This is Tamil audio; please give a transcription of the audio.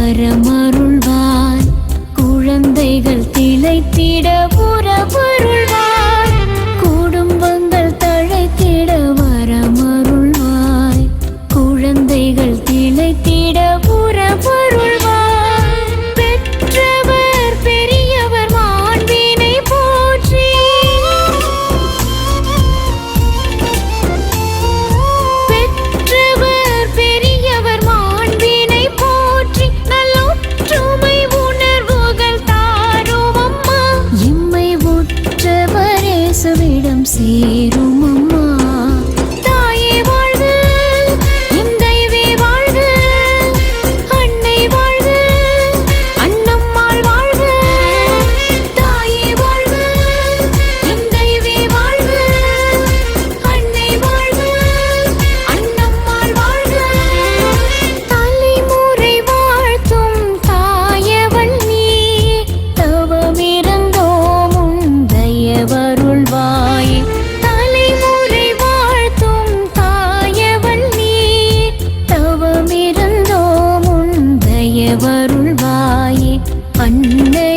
வரமருள்வாய். குழந்தைகள் திளைத்திட உறவருள்வாய். குடும்பங்கள் தழைத்திட வரமருள்வாய். குழந்தைகள் திளைத்திட உறவருள்வாய். பெற்றவர் பெரியவர் மாண்பினை போற்றி. பெற்றவர் பெரியவர் மாண்பினை போற்றி. நல்லொற்றுமை உணர்வுகள் தாரும் அம்மா. எம்மை உற்றவர் இயேசுவிடம் சேரும் அம்மா. தாயே வாழ்க, எம் தெய்வே வாழ்க. அன்னை வாழ்க, அன்னம்மாள் வாழ்க. தாயே வாழ்க, எம் தெய்வே வாழ்க. அன்னை வாழ்க, அன்னம்மாள் வாழ்க. தலைமுறை வாழ்த்தும் தாயவள் நீ. தவமிருந்தோம் உன் தயவருள்வாயே. தலைமுறை வாழ்த்தும் தாயவள் நீ. தவமிருந்தோம் உன் தயவருள்வாயே. அன்னை